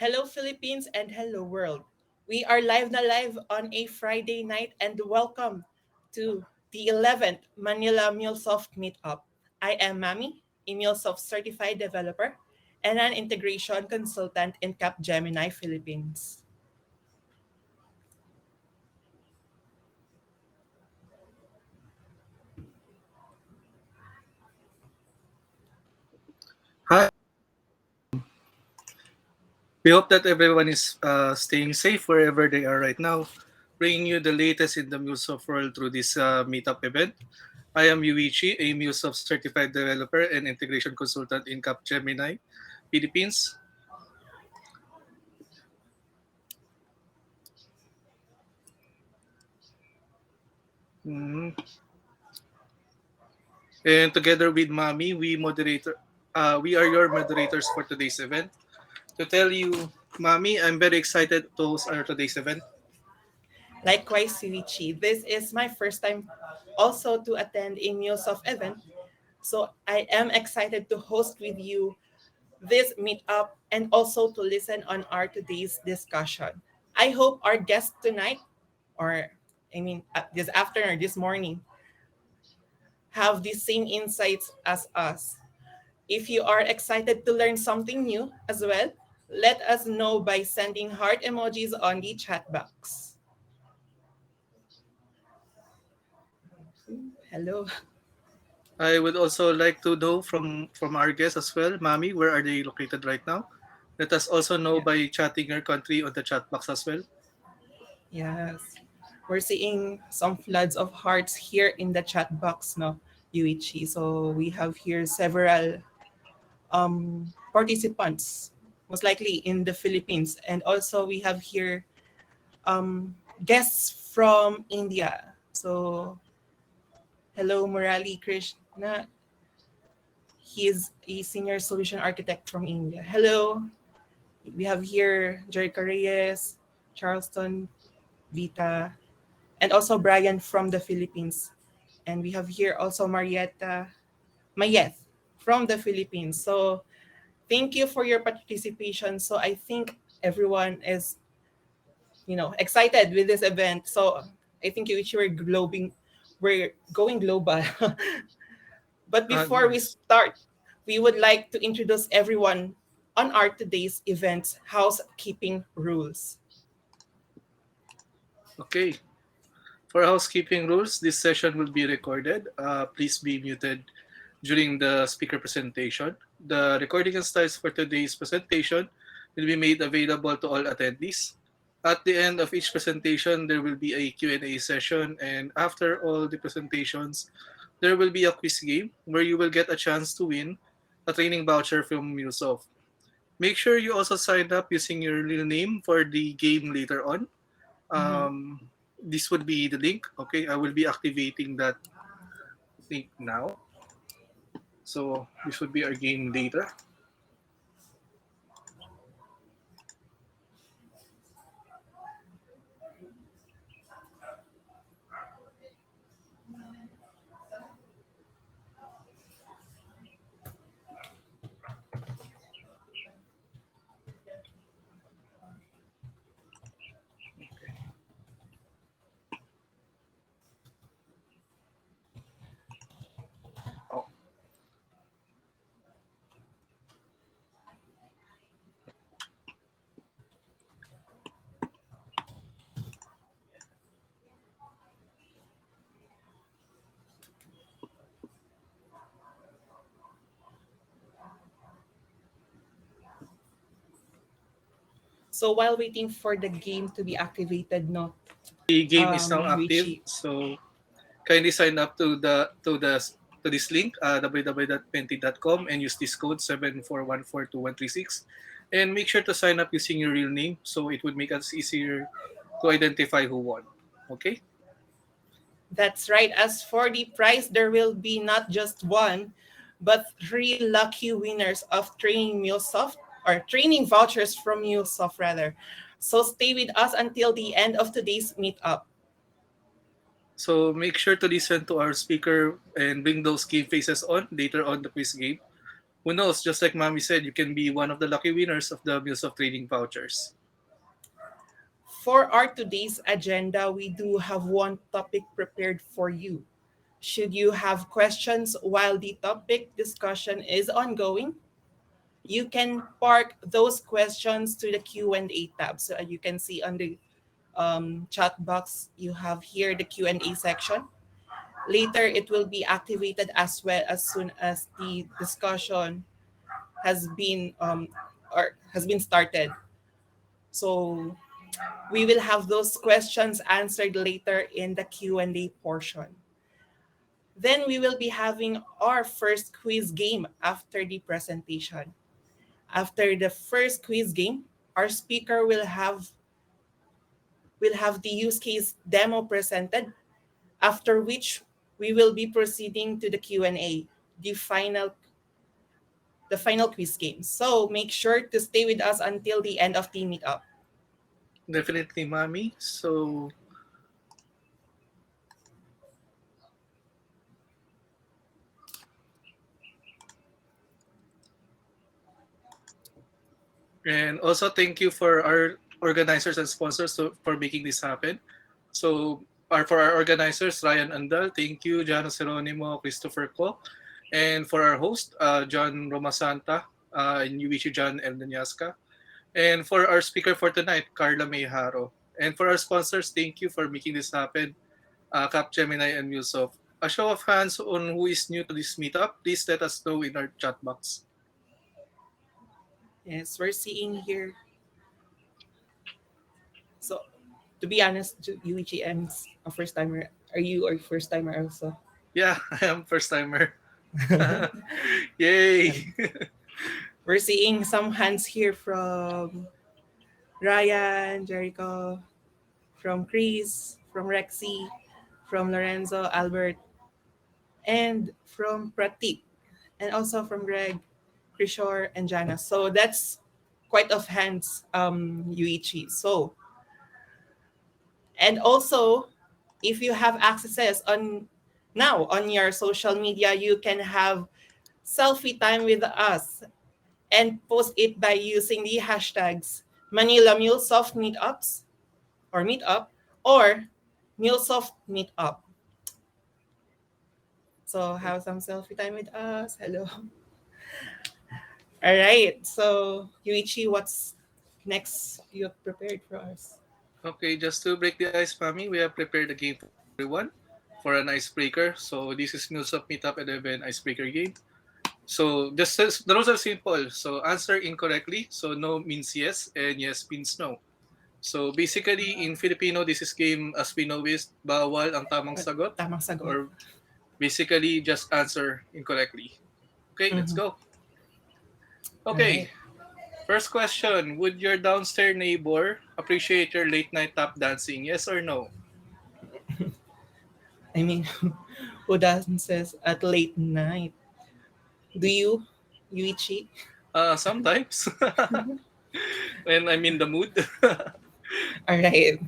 Hello, Philippines, and hello, world. We are live na live on a Friday night, and welcome to the 11th Manila MuleSoft Meetup. I am Mami, a MuleSoft certified developer and an integration consultant in Capgemini, Philippines. Hi, we hope that everyone is staying safe wherever they are right now, bringing you the latest in the MuleSoft world through this meetup event. I am Yuichi, a MuleSoft certified developer and integration consultant in Capgemini, Philippines. Mhm. And together with Mami, we are your moderators for today's event. To tell you, Mami, I'm very excited to host our today's event. Likewise, Suichi, this is my first time also to attend a MuleSoft event, so I am excited to host with you this meetup and also to listen on our today's discussion. I hope our guest tonight, or this afternoon, this morning, have the same insights as us. If you are excited to learn something new as well, let us know by sending heart emojis on the chat box. Hello. I would also like to know from our guests as well, Mami, where are they located right now? Let us also know Yeah. by chatting your country on the chat box as well. Yes. We're seeing some floods of hearts here in the chat box, no, Yuichi. So we have here several participants, most likely in the Philippines. And also we have here guests from India. So hello, Murali Krishna. He is a senior solution architect from India. Hello. We have here Jerica Reyes, Charleston, Vita, and also Brian from the Philippines. And we have here also Mayeth from the Philippines. So thank you for your participation. So I think everyone is, excited with this event. So I think you were we're going global. But before we Yes. start, we would like to introduce everyone on our today's event's housekeeping rules. Okay. For housekeeping rules, this session will be recorded. Please be muted during the speaker presentation. The recording and slides for today's presentation will be made available to all attendees. At the end of each presentation, there will be a Q&A session, and after all the presentations, there will be a quiz game where you will get a chance to win a training voucher from MuleSoft. Make sure you also sign up using your real name for the game later on. Mhm. Um, this would be the link. Okay, I will be activating that link now. So this would be our game later. Oh, So while waiting for the game to be activated, no, the game is now active. Yuichi. So kindly sign up to this link www.penti.com and use this code 74142136, and make sure to sign up using your real name so it would make us easier to identify who won. Okay. That's right. As for the prize, there will be not just one, but three lucky winners of training MuleSoft or training vouchers from MuleSoft rather. So stay with us until the end of today's meetup. So make sure to listen to our speaker and bring those game faces on later on the quiz game. Who knows? Just like Mommy said, you can be one of the lucky winners of the Meals of Trading vouchers. For our today's agenda, we do have one topic prepared for you. Should you have questions while the topic discussion is ongoing, you can park those questions to the Q&A tab. So you can see on the chat box, you have here the Q&A section. Later, it will be activated as well as soon as the discussion has been started. So we will have those questions answered later in the Q&A portion. Then we will be having our first quiz game after the presentation. After the first quiz game, our speaker will have the use case demo presented, after which we will be proceeding to the Q&A, the final quiz game. So make sure to stay with us until the end of the meetup. Definitely, Mommy. So, and also thank you for our organizers and sponsors for making this happen. So, for our organizers, Ryan Andal, thank you, Jano Seronimo, Christopher Ko, and for our host, John Romasanta, and Yuichi John Eldenyaska, and for our speaker for tonight, Carla Mayharo. And for our sponsors, thank you for making this happen, Capgemini and MuleSoft. A show of hands on who is new to this meetup. Please let us know in our chat box. Yes, we're seeing here. So, to be honest, UEGM's a first timer. Are you a first timer also? Yeah, I am first timer. Yay! We're seeing some hands here from Ryan, Jericho, from Chris, from Rexy, from Lorenzo, Albert, and from Pratik, and also from Greg, Krishore, and Jana. So that's quite of hands, Yuichi. So, and also, if you have accesses on now on your social media, you can have selfie time with us and post it by using the hashtags Manila MuleSoft Meetups or Meetup or MuleSoft Meetup. So have some selfie time with us. Hello. All right. So Yuichi, what's next you have prepared for us? Okay, just to break the ice, Mami, we have prepared a game for everyone for an icebreaker. So this is MuleSoft Meetup 11 icebreaker game. So the rules are simple. So answer incorrectly. So no means yes and yes means no. So basically in Filipino, this is game as we know is bawal ang tamang sagot, Tamang sagot. or basically just answer incorrectly. Okay, let's Mm-hmm. go. All Okay, right. first question. Would your downstairs neighbor appreciate your late night tap dancing? Yes or no? I mean, who dances at late night? Do you, Yuichi? Sometimes when I'm in the mood. All right.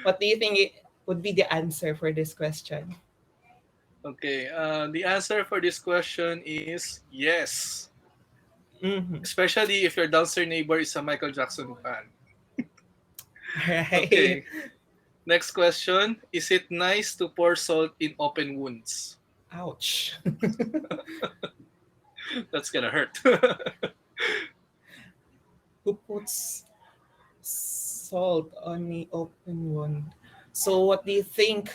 What do you think would be the answer for this question? Okay, the answer for this question is yes. Mm-hmm. Especially if your downstairs neighbor is a Michael Jackson fan. All right. Okay, next question. Is it nice to pour salt in open wounds? Ouch. That's gonna hurt. Who puts salt on the open wound? So what do you think?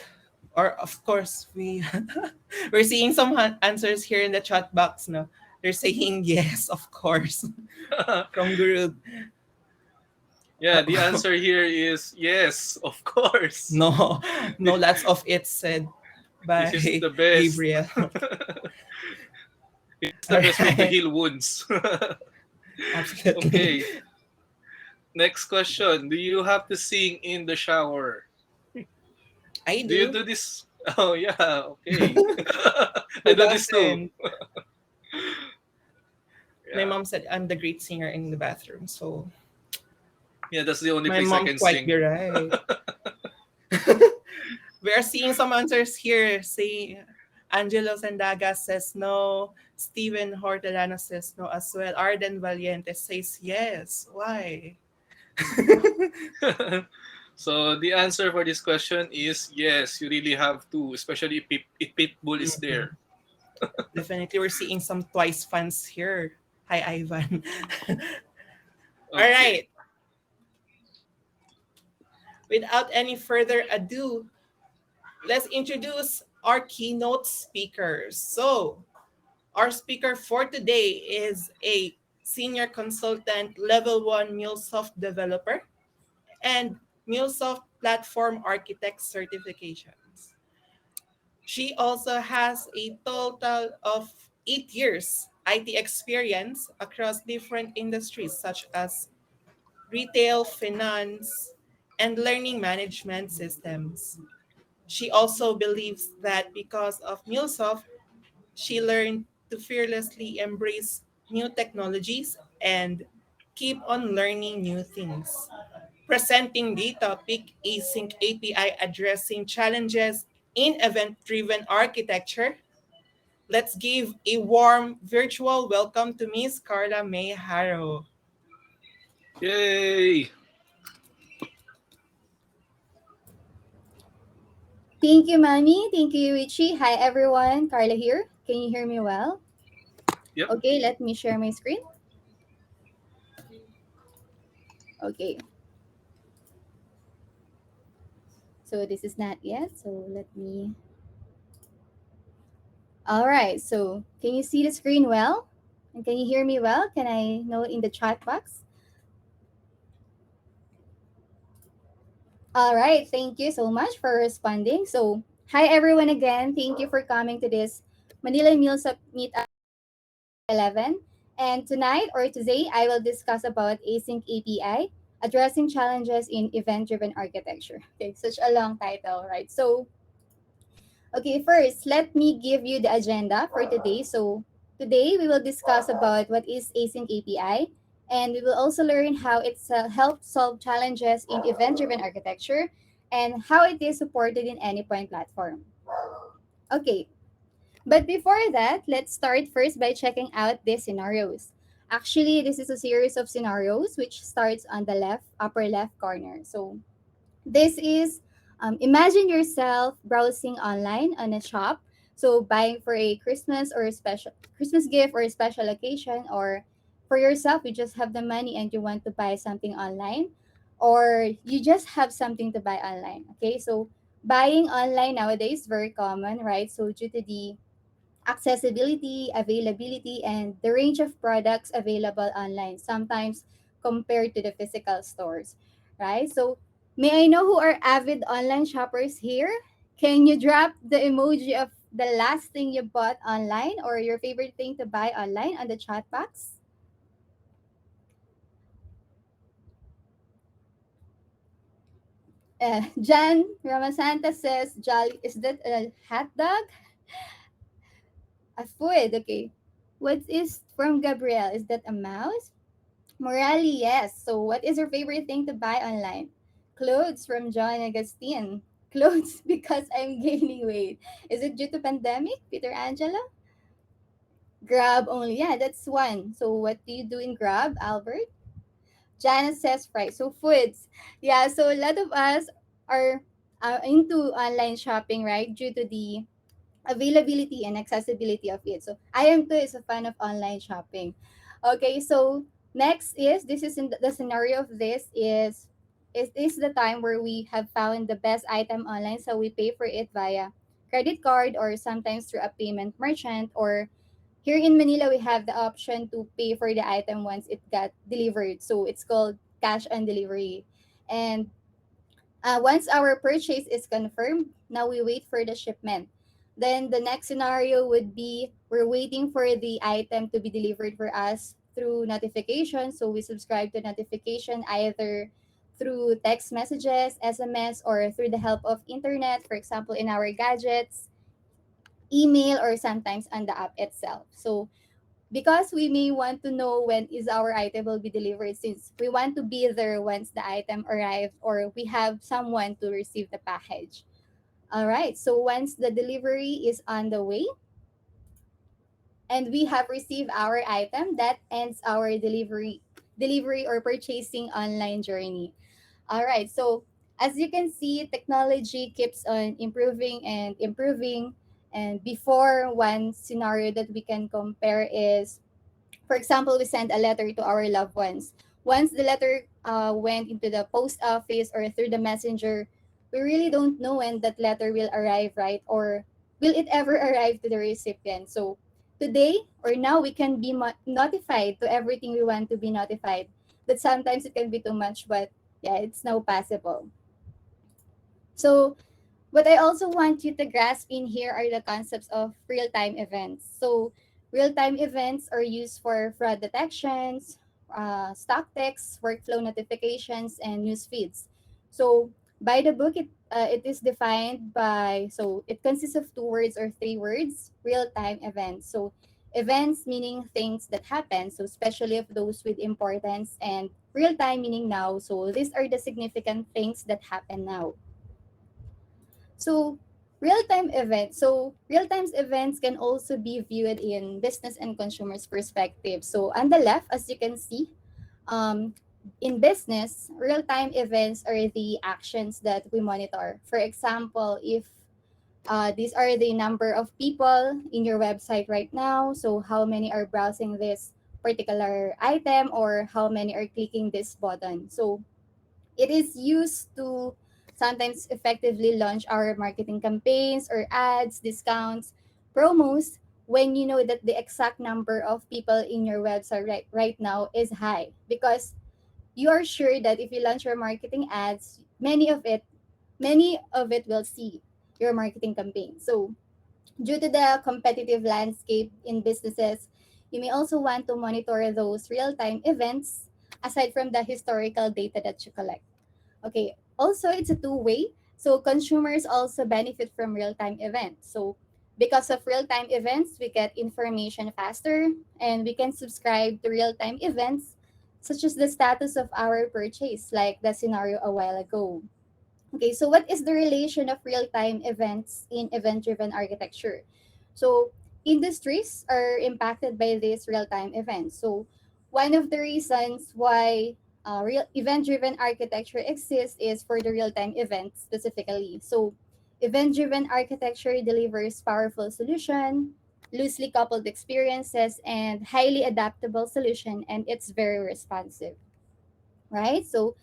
Or of course we're seeing some answers here in the chat box. No, they're saying yes, of course, from Guru. Yeah, the answer here is yes, of course. No, no, lots of it said This is by the best. Gabriel. It's the All best way to right, heal wounds. absolutely. Okay, next question. Do you have to sing in the shower? I Do you do. do this? Oh, yeah, okay. I Who do this too. doesn't? My Yeah. mom said I'm the great singer in the bathroom, so Yeah, that's the only my place I mom can quite sing. be right. We are seeing some answers here saying Angelo Sandaga says no. Steven Hortelano says no as well. Arden Valiente says yes. Why? So the answer for this question is yes, you really have to, especially if Pitbull is there. Definitely, we're seeing some Twice fans here. Hi, Ivan. All Okay. right. Without any further ado, let's introduce our keynote speakers. So, our speaker for today is a senior consultant level 1 MuleSoft developer and MuleSoft platform architect certifications. She also has a total of 8 years IT experience across different industries such as retail, finance, and learning management systems. She also believes that because of MuleSoft, she learned to fearlessly embrace new technologies and keep on learning new things. Presenting the topic Async API addressing challenges in event driven architecture, let's give a warm virtual welcome to Miss Carla May Harrow. Yay! Thank you, Manny. Thank you, Richie. Hi, everyone. Carla here. Can you hear me well? Yep. Okay, let me share my screen. Okay, so this is not yet. So let me. All right. So can you see the screen well? And can you hear me well? Can I know in the chat box? All right. Thank you so much for responding. So, hi, everyone, again. Thank you for coming to this Manila MuleSoft Meetup 11. And tonight or today, I will discuss about Async API, addressing challenges in event-driven architecture. Okay, such a long title, right? So, okay, first, let me give you the agenda for today. So, today we will discuss about what is Async API, and we will also learn how it helps solve challenges in event-driven architecture and how it is supported in any point platform. Okay, but before that, let's start first by checking out these scenarios. Actually, this is a series of scenarios which starts on the left, upper left corner. So this is imagine yourself browsing online on a shop. So buying for a Christmas or a special Christmas gift or a special occasion, or for yourself, you just have the money and you want to buy something online, or you just have something to buy online. Okay, so buying online nowadays is very common, right? So due to the accessibility, availability, and the range of products available online, sometimes compared to the physical stores, right? So, may I know who are avid online shoppers here? Can you drop the emoji of the last thing you bought online or your favorite thing to buy online on the chat box? Jan Ramasanta says, Jolly, is that a hot dog? A food, okay. What is from Gabrielle? Is that a mouse? Morally, yes. So, what is your favorite thing to buy online? Clothes from John Agustin. Clothes because I'm gaining weight. Is it due to pandemic, Peter Angela? Grab only. Yeah, that's one. So, what do you do in Grab, Albert? Janice says fries. So, foods. Yeah, so a lot of us are into online shopping, right? Due to the availability and accessibility of it. So I am too is a fan of online shopping. Okay, so next is this is in the scenario of this is the time where we have found the best item online, so we pay for it via credit card or sometimes through a payment merchant, or here in Manila we have the option to pay for the item once it got delivered. So it's called cash on delivery. And once our purchase is confirmed, now we wait for the shipment. Then the next scenario would be we're waiting for the item to be delivered for us through notification. So we subscribe to notification either through text messages, SMS, or through the help of internet, for example, in our gadgets, email, or sometimes on the app itself. So because we may want to know when is our item will be delivered, since we want to be there once the item arrives or we have someone to receive the package. All right. So once the delivery is on the way and we have received our item, that ends our delivery or purchasing online journey. All right. So as you can see, technology keeps on improving and improving. And before, one scenario that we can compare is, for example, we send a letter to our loved ones. Once the letter went into the post office or through the messenger, we really don't know when that letter will arrive, right? Or will it ever arrive to the recipient? So today or now, we can be notified to everything we want to be notified. But sometimes it can be too much, but yeah, it's now possible. So what I also want you to grasp in here are the concepts of real time events. So, real time events are used for fraud detections, stock ticks, workflow notifications, and news feeds. So, by the book, it is defined by, so it consists of two words or three words, real time events. So, events meaning things that happen, so especially of those with importance, and real time meaning now. So, these are the significant things that happen now. So, real-time events. So, real-time events can also be viewed in business and consumers' perspective. So, on the left, as you can see, um, in business, real-time events are the actions that we monitor. For example, if these are the number of people in your website right now, so how many are browsing this particular item or how many are clicking this button. So, it is used to sometimes effectively launch our marketing campaigns or ads, discounts, promos when you know that the exact number of people in your website right now is high, because you are sure that if you launch your marketing ads, many of it will see your marketing campaign. So due to the competitive landscape in businesses, you may also want to monitor those real-time events aside from the historical data that you collect. Okay. Also, it's a two-way. So consumers also benefit from real-time events. So because of real-time events, we get information faster and we can subscribe to real-time events such as the status of our purchase, like the scenario a while ago. Okay, so what is the relation of real-time events in event-driven architecture? So industries are impacted by these real-time events. So one of the reasons why real event-driven architecture exists is for the real-time events specifically. So event-driven architecture delivers powerful solution, loosely coupled experiences, and highly adaptable solution, and it's very responsive, right? So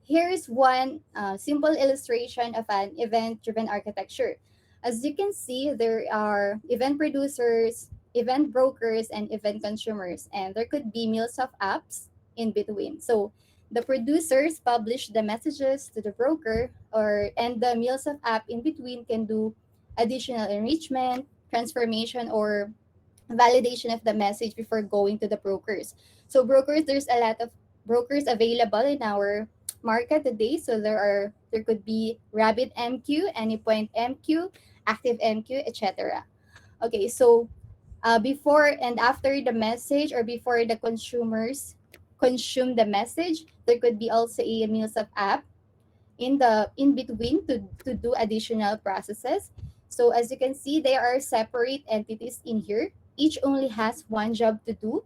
here's one simple illustration of an event driven architecture. As you can see, there are event producers, event brokers, and event consumers, and there could be meals of apps in between. So the producers publish the messages to the broker, and the meals of app in between can do additional enrichment, transformation, or validation of the message before going to the brokers. So brokers, there's a lot of brokers available in our market today. So there could be Rabbit MQ, Anypoint MQ, Active MQ, etc. Okay, so before and after the message or before the consumers consume the message, there could be also a meals of app in between to do additional processes. So as you can see, there are separate entities in here. Each only has one job to do.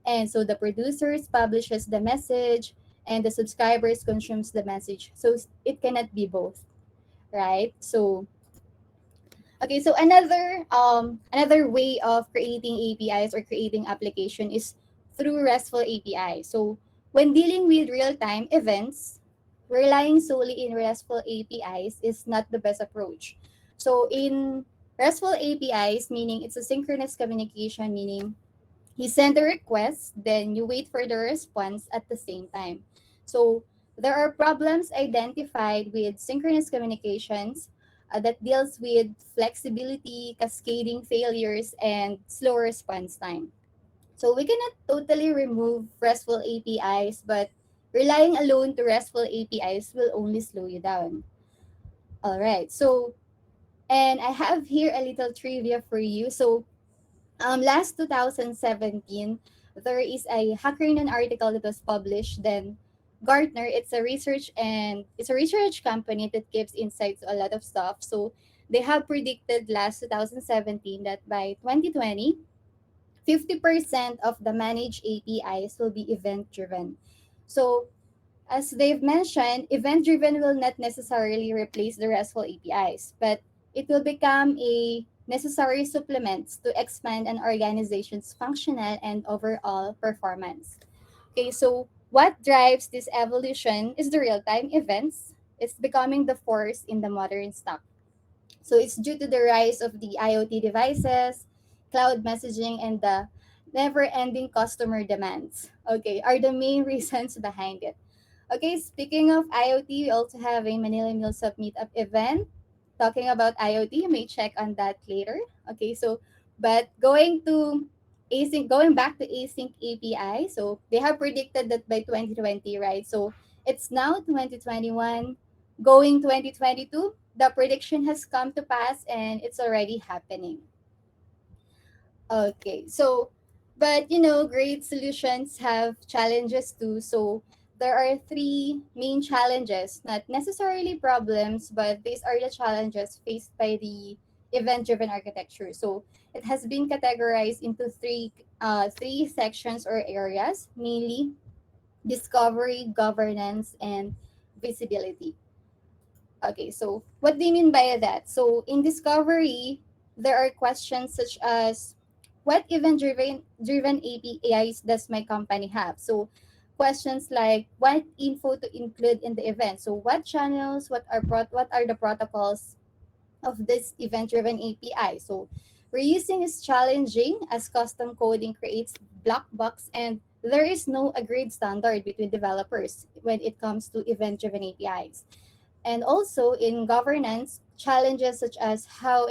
And so the producers publishes the message and the subscribers consumes the message. So it cannot be both, right? So okay, so another way of creating APIs or creating application is through RESTful API. So when dealing with real-time events, relying solely in RESTful APIs is not the best approach. So in RESTful APIs, meaning it's a synchronous communication, meaning you send a request, then you wait for the response at the same time. So there are problems identified with synchronous communications that deals with flexibility, cascading failures, and slow response time. So we cannot totally remove RESTful APIs, but relying alone to RESTful APIs will only slow you down. All right. So, and I have here a little trivia for you. So last 2017, there is a HackerNoon article that was published. Then Gartner, it's a research company that gives insights to a lot of stuff. So they have predicted last 2017 that by 2020, 50% of the managed APIs will be event driven. So, as they've mentioned, event driven will not necessarily replace the RESTful APIs, but it will become a necessary supplement to expand an organization's functional and overall performance. Okay, so what drives this evolution is the real time events. It's becoming the force in the modern stack. So it's due to the rise of the IoT devices, cloud messaging, and the never-ending customer demands. Okay, are the main reasons behind it. Okay, speaking of IoT, we also have a Manila MuleSoft Meetup event talking about IoT. You may check on that later. Okay, so but going back to async API, so they have predicted that by 2020, right? So it's now 2021, going 2022. The prediction has come to pass and it's already happening. Okay, so, but great solutions have challenges too. So, there are three main challenges, not necessarily problems, but these are the challenges faced by the event driven architecture. So, it has been categorized into three sections or areas, mainly discovery, governance, and visibility. Okay, so what do you mean by that? So in discovery, there are questions such as what event driven APIs does my company have? So questions like what info to include in the event. So what channels, what are the protocols of this event driven API? So reusing is challenging as custom coding creates black box and there is no agreed standard between developers when it comes to event driven APIs. And also in governance, challenges such as how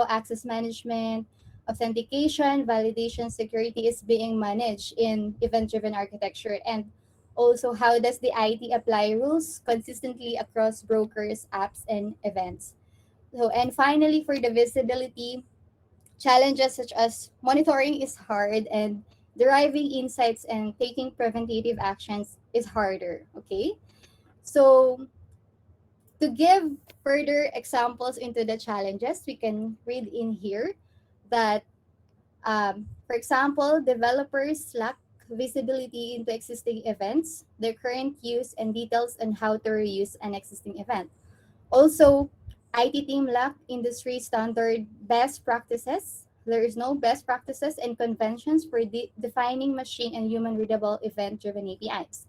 access management, authentication, validation, security is being managed in event-driven architecture, and also how does the IT apply rules consistently across brokers, apps, and events. So and finally for the visibility, challenges such as monitoring is hard and deriving insights and taking preventative actions is harder. Okay. So to give further examples into the challenges, we can read in here that, for example, developers lack visibility into existing events, their current use, and details on how to reuse an existing event. Also, IT team lack industry standard best practices. There is no best practices and conventions for defining machine and human readable event driven APIs.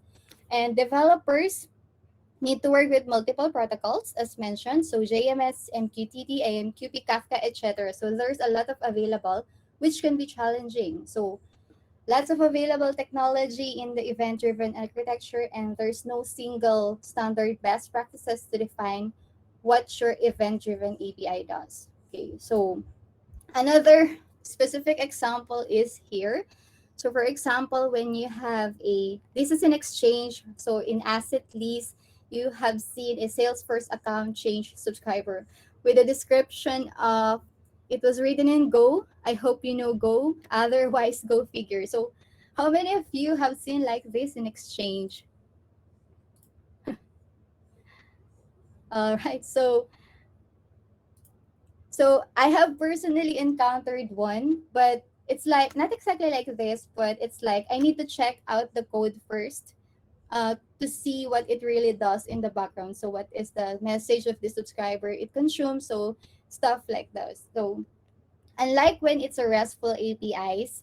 And developers need to work with multiple protocols as mentioned. So JMS, MQTT, AMQP, Kafka, etc. So there's a lot of available, which can be challenging. So lots of available technology in the event-driven architecture, and there's no single standard best practices to define what your event-driven API does. Okay, so another specific example is here. So for example, when you have this is an exchange. So in asset lease, you have seen a Salesforce account change subscriber with a description of it was written in Go. I hope you know Go. Otherwise, go figure. So how many of you have seen like this in exchange? All right. So I have personally encountered one, but it's like not exactly like this, but it's like I need to check out the code first to see what it really does in the background. So what is the message of the subscriber it consumes? So stuff like those. So unlike when it's a RESTful APIs,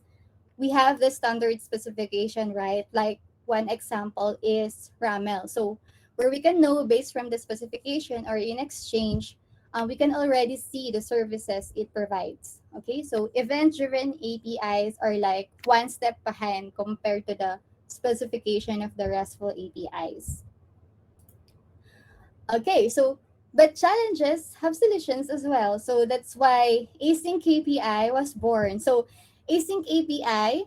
we have the standard specification, right? Like one example is RAML. So where we can know based from the specification or in exchange, we can already see the services it provides. Okay, so event-driven APIs are like one step behind compared to the specification of the RESTful APIs. Okay, so but challenges have solutions as well. So that's why Async API was born. So Async API,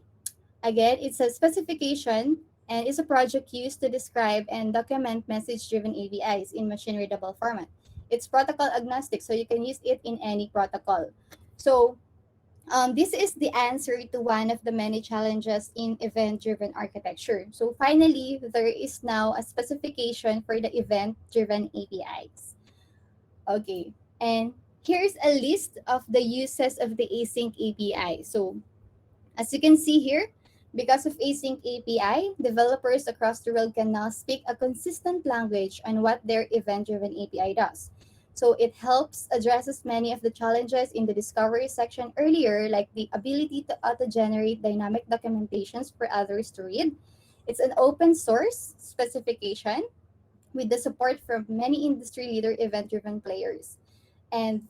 again, it's a specification and it's a project used to describe and document message driven APIs in machine readable format. It's protocol agnostic, so you can use it in any protocol. So, this is the answer to one of the many challenges in event driven architecture. So, finally, there is now a specification for the event driven APIs. Okay. And Here's a list of the uses of the async API. So as you can see here, because of Async API, developers across the world can now speak a consistent language on what their event-driven API does. So it helps addresses many of the challenges in the discovery section earlier, like the ability to auto-generate dynamic documentations for others to read. It's an open source specification with the support from many industry leader event-driven players. And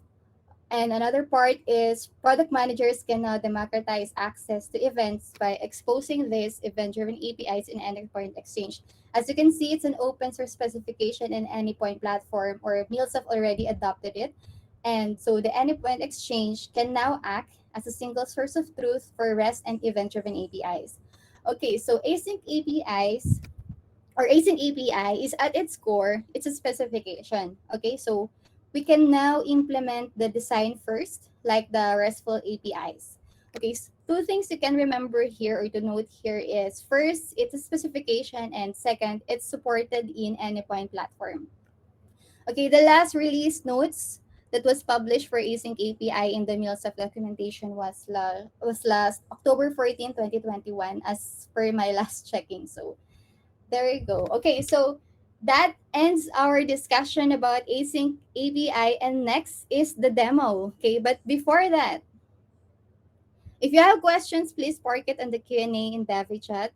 and another part is product managers can now democratize access to events by exposing these event-driven APIs in Endpoint Exchange. As you can see, it's an open source specification in Anypoint platform, or MuleSoft already adopted it. And so the Anypoint Exchange can now act as a single source of truth for REST and event-driven APIs. Okay, so async APIs or async API is at its core, it's a specification. Okay, so we can now implement the design first, like the RESTful APIs. Okay, two things you can remember here or to note here is first, it's a specification, and second, it's supported in any point platform. Okay, the last release notes that was published for async API in the MuleSoft documentation was last October 14, 2021, as per my last checking. So there you go. Okay, so that ends our discussion about async API, and next is the demo. Okay, but before that, if you have questions, please park it on the Q&A in Davi chat.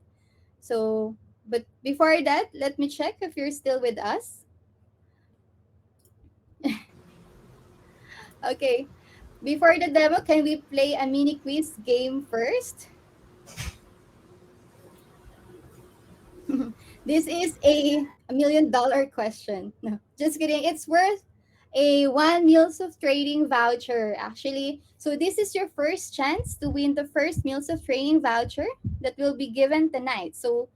So, but before that, let me check if you're still with us. Okay, before the demo, can we play a mini quiz game first? This is a $1 million question. No, just kidding. It's worth a one meals of trading voucher, actually. So this is your first chance to win the first meals of trading voucher that will be given tonight. So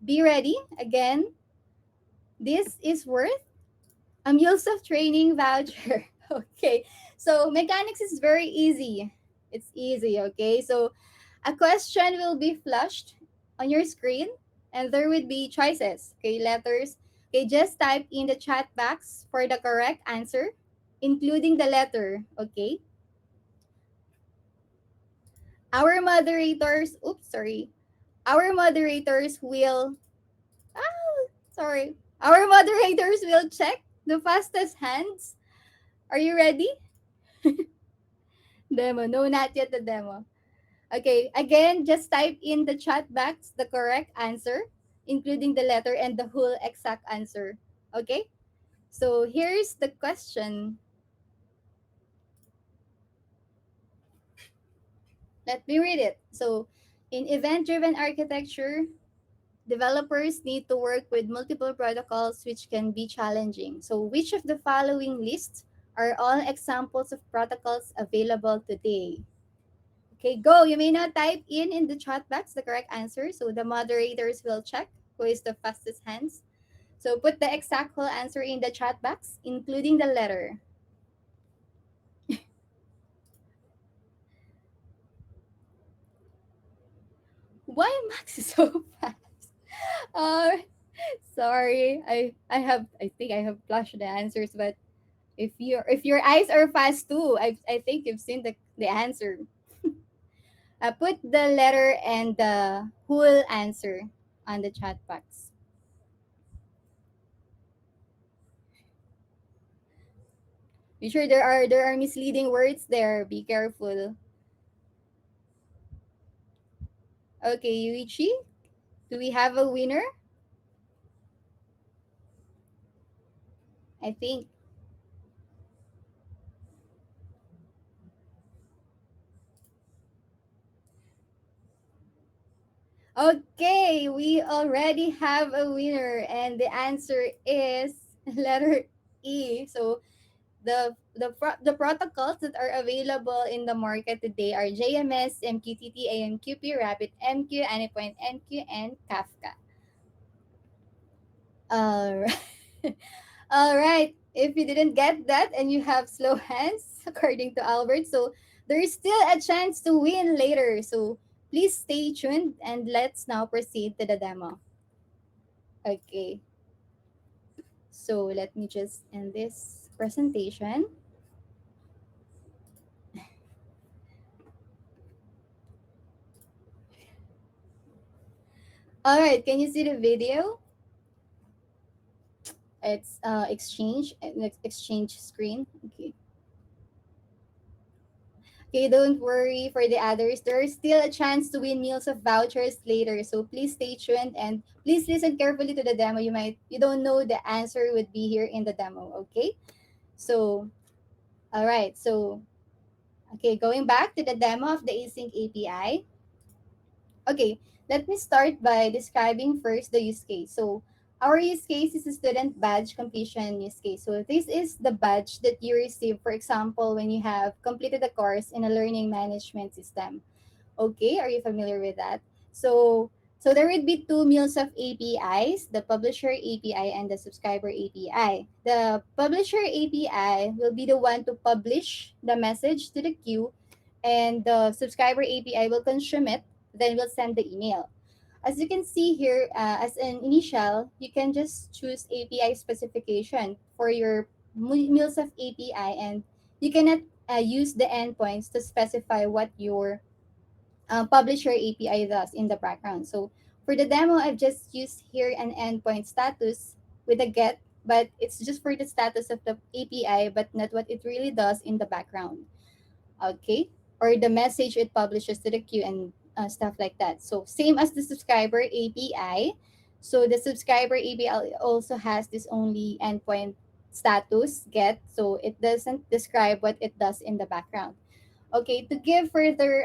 be ready. Again, this is worth a meals of training voucher. Okay. So mechanics is very easy. It's easy, okay? So a question will be flashed on your screen, and there would be choices, okay, letters. Okay, just type in the chat box for the correct answer, including the letter, okay? Our moderators, oops, sorry. Our moderators will, sorry. Our moderators will check the fastest hands. Are you ready? Demo. No, not yet the demo. Okay, again, just type in the chat box the correct answer, including the letter and the whole exact answer. Okay? So here's the question. Let me read it. So, in event driven architecture, developers need to work with multiple protocols, which can be challenging. So, which of the following lists are all examples of protocols available today? Okay, go. You may now type in the chat box the correct answer. So the moderators will check who is the fastest hands. So put the exact whole answer in the chat box, including the letter. Why Max is so fast? Uh, sorry. I think I have flashed the answers, but if your eyes are fast too, I think you've seen the answer. Put the letter and the whole answer on the chat box. Be sure there are misleading words there. Be careful. Okay, Yuichi, do we have a winner? I think. Okay, we already have a winner, and the answer is letter E. So the protocols that are available in the market today are JMS, MQTT, AMQP, RabbitMQ, Anypoint MQ, and Kafka. Alright. All right. If you didn't get that and you have slow hands, according to Albert, so there is still a chance to win later. So please stay tuned, and let's now proceed to the demo. Okay. So let me just end this presentation. All right, can you see the video? It's exchange screen. Okay. Okay, don't worry for the others. There's still a chance to win meals of vouchers later. So please stay tuned and please listen carefully to the demo. You don't know the answer would be here in the demo, okay? So, all right. So, okay, going back to the demo of the Async API. Okay, let me start by describing first the use case. So, our use case is a student badge completion use case. So, this is the badge that you receive, for example, when you have completed a course in a learning management system. Okay, are you familiar with that? So, so there would be two meals of APIs, the publisher API and the subscriber API. The publisher API will be the one to publish the message to the queue, and the subscriber API will consume it, then will send the email. As you can see here, as an initial, you can just choose API specification for your meals of API, and you cannot use the endpoints to specify what your publish your API thus in the background. So for the demo, I've just used here an endpoint status with a get, but it's just for the status of the API, but not what it really does in the background. Okay, or the message it publishes to the queue and stuff like that. So same as the subscriber API. So the subscriber API also has this only endpoint status get, so it doesn't describe what it does in the background. Okay, to give further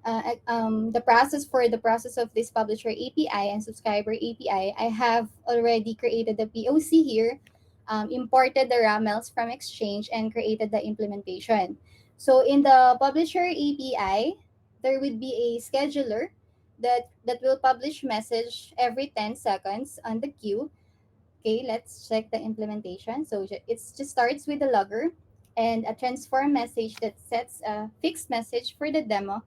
the process of this publisher API and subscriber API, I have already created the POC here, imported the ramels from Exchange, and created the implementation. So in the publisher API, there would be a scheduler that will publish message every 10 seconds on the queue. Okay, let's check the implementation. So it just starts with the logger and a transform message that sets a fixed message for the demo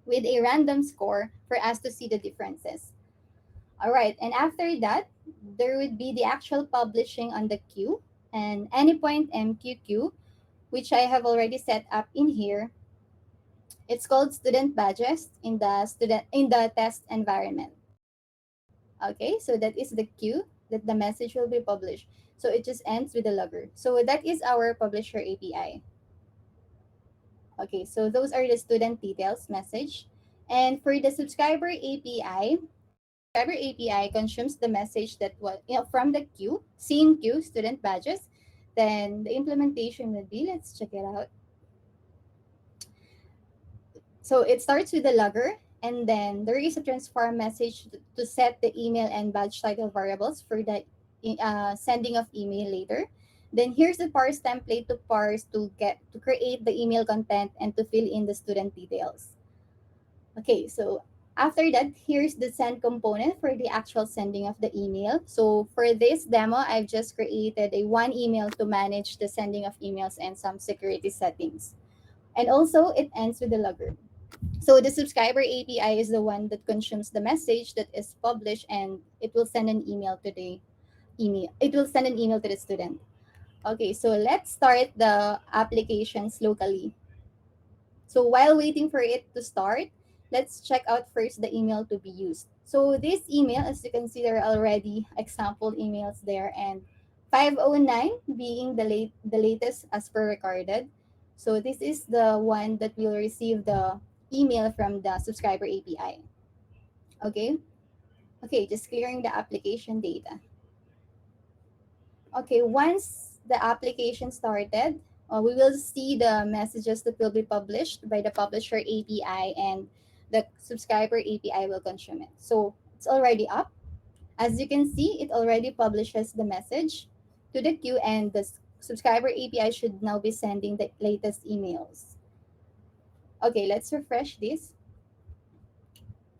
with a random score for us to see the differences. All right, and after that, there would be the actual publishing on the queue and any point MQQ, which I have already set up in here. It's called student badges in the test environment. Okay, so that is the queue that the message will be published. So it just ends with the logger. So that is our publisher API. Okay, so those are the student details message. And for the subscriber API, subscriber API consumes the message that was from the queue, same queue, student badges. Then the implementation would be, let's check it out. So it starts with the logger, and then there is a transform message to set the email and badge title variables for the sending of email later. Then here's the parse template to parse to create the email content and to fill in the student details. Okay, so after that, here's the send component for the actual sending of the email. So for this demo, I've just created a one email to manage the sending of emails and some security settings. And also, it ends with the logger. So the subscriber API is the one that consumes the message that is published, and it will send an email to the email. It will send an email to the student. Okay, so let's start the applications locally. So while waiting for it to start, let's check out first the email to be used. So this email, as you can see, there are already example emails there, and 509 being the latest as per recorded. So this is the one that will receive the email from the subscriber API. Okay. Okay, just clearing the application data. Okay, once the application started, we will see the messages that will be published by the publisher API, and the subscriber API will consume it. So it's already up. As you can see, it already publishes the message to the queue, and the subscriber API should now be sending the latest emails. Okay, let's refresh this.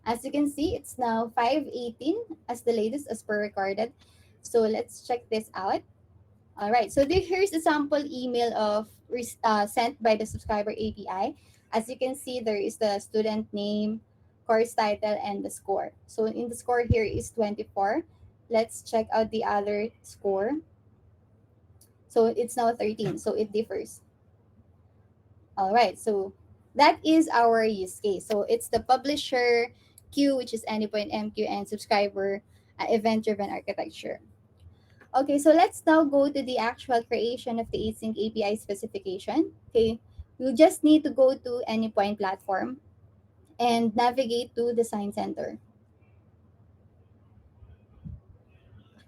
As you can see, it's now 518 as the latest as per recorded. So let's check this out. All right. So here's a sample email sent by the subscriber API. As you can see, there is the student name, course title, and the score. So in the score here is 24. Let's check out the other score. So it's now 13. So it differs. All right. So that is our use case. So it's the publisher Q, which is Anypoint MQ, and subscriber event-driven architecture. Okay, so let's now go to the actual creation of the async API specification. Okay, you just need to go to Anypoint platform and navigate to Design Center.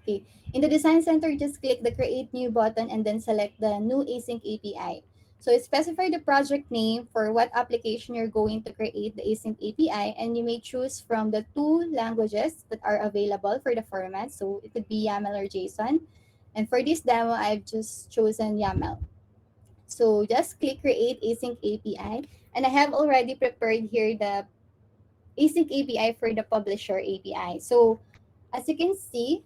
Okay. In the Design Center, just click the Create New button and then select the New Async API. So specify the project name for what application you're going to create the async API, and you may choose from the two languages that are available for the format. So it could be YAML or JSON. And for this demo, I've just chosen YAML. So just click Create Async API. And I have already prepared here the async API for the publisher API. So as you can see,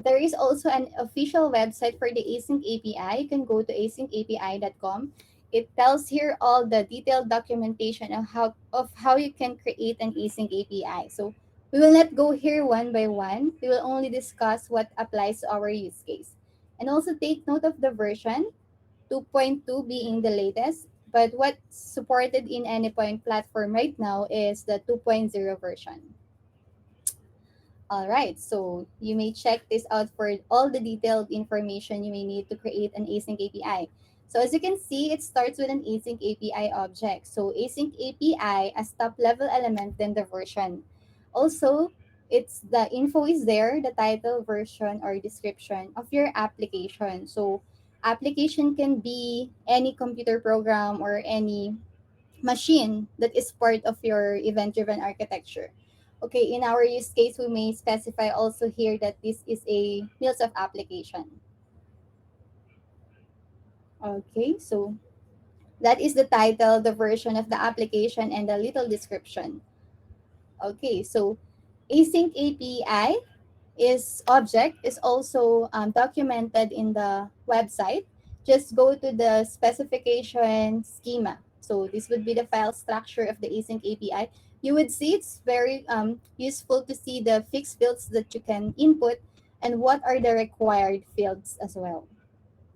there is also an official website for the Async API. You can go to asyncapi.com. It tells here all the detailed documentation of how you can create an async API. So we will not go here one by one. We will only discuss what applies to our use case. And also take note of the version 2.2 being the latest, but what's supported in Anypoint platform right now is the 2.0 version. All right, so you may check this out for all the detailed information you may need to create an async API. So as you can see, it starts with an async API object. So async API as top level element, then the version. Also, it's the info is there, the title, version, or description of your application. So application can be any computer program or any machine that is part of your event-driven architecture. Okay, in our use case, we may specify also here that this is a MuleSoft application. Okay, so that is the title, the version of the application, and a little description. Okay, so async API is object is also documented in the website. Just go to the specification schema. So this would be the file structure of the async API. You would see it's very useful to see the fixed fields that you can input and what are the required fields as well.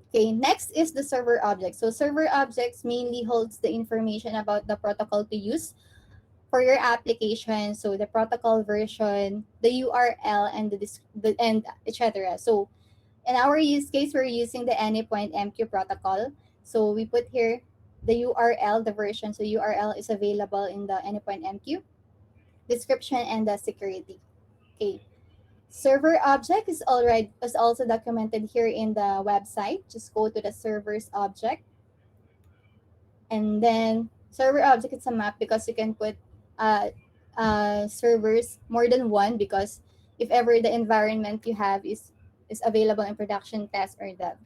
Okay, next is the server object. So server objects mainly holds the information about the protocol to use for your application, so the protocol version, the URL, and and etc. So in our use case, we're using the Anypoint MQ protocol. So we put here the URL, the version. So URL is available in the Anypoint MQ description and the security. Okay. Server object is also documented here in the website. Just go to the servers object, and then server object is a map because you can put uh, servers more than one, because if ever the environment you have is available in production, test, or dev.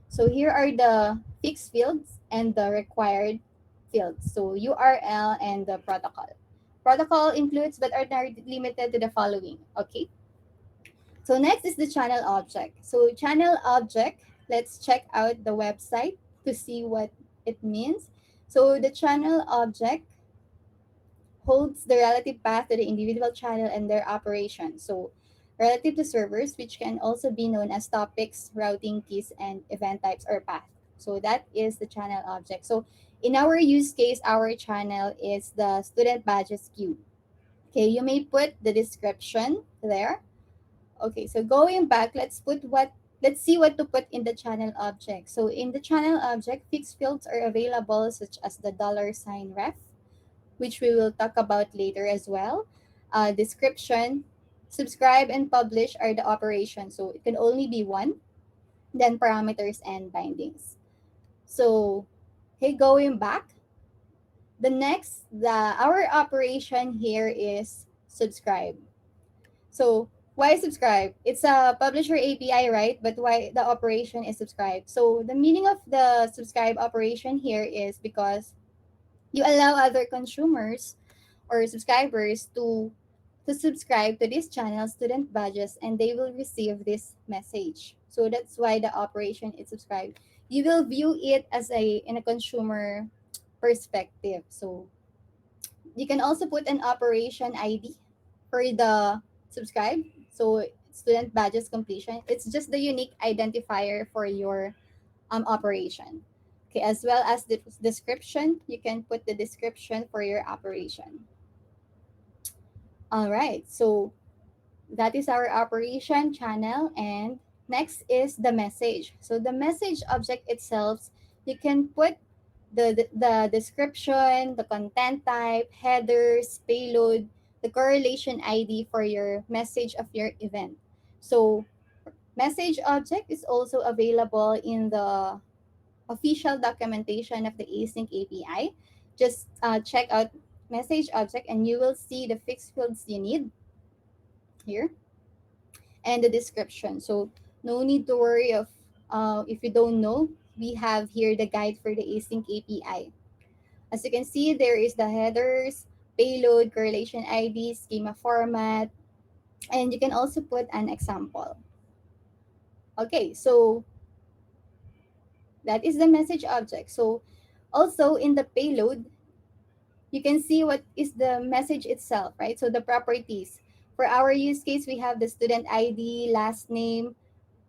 So here are the fixed fields and the required fields. So URL and the protocol. Protocol includes but are not limited to the following. Okay. So next is the channel object. So channel object, let's check out the website to see what it means. So the channel object holds the relative path to the individual channel and their operation. So relative to servers, which can also be known as topics, routing keys, and event types or path. So that is the channel object. So in our use case, our channel is the student badges queue. Okay, you may put the description there. Okay, so going back, let's see what to put in the channel object. So in the channel object, fixed fields are available such as the $ref, which we will talk about later as well. Description, subscribe, and publish are the operations. So it can only be one. Then parameters and bindings. So, okay, going back, our operation here is subscribe. So why subscribe? It's a publisher API, right? But why the operation is subscribe? So the meaning of the subscribe operation here is because you allow other consumers or subscribers to subscribe to this channel student badges, and they will receive this message. So that's why the operation is subscribe. You will view it as a in a consumer perspective. So you can also put an operation ID for the subscribe. So student badges completion. It's just the unique identifier for your operation. Okay, as well as the description, you can put the description for your operation. All right. So that is our operation channel. And next is the message. So the message object itself, you can put the description, the content type, headers, payload, the correlation ID for your message of your event. So message object is also available in the official documentation of the Async API. Just check out message object and you will see the fixed fields you need here and the description. So no need to worry of if you don't know. We have here the guide for the Async API. As you can see, there is the headers, payload, correlation ID, schema format, and you can also put an example. Okay, so that is the message object. So also in the payload, you can see what is the message itself, right? So the properties. For our use case, we have the student ID, last name,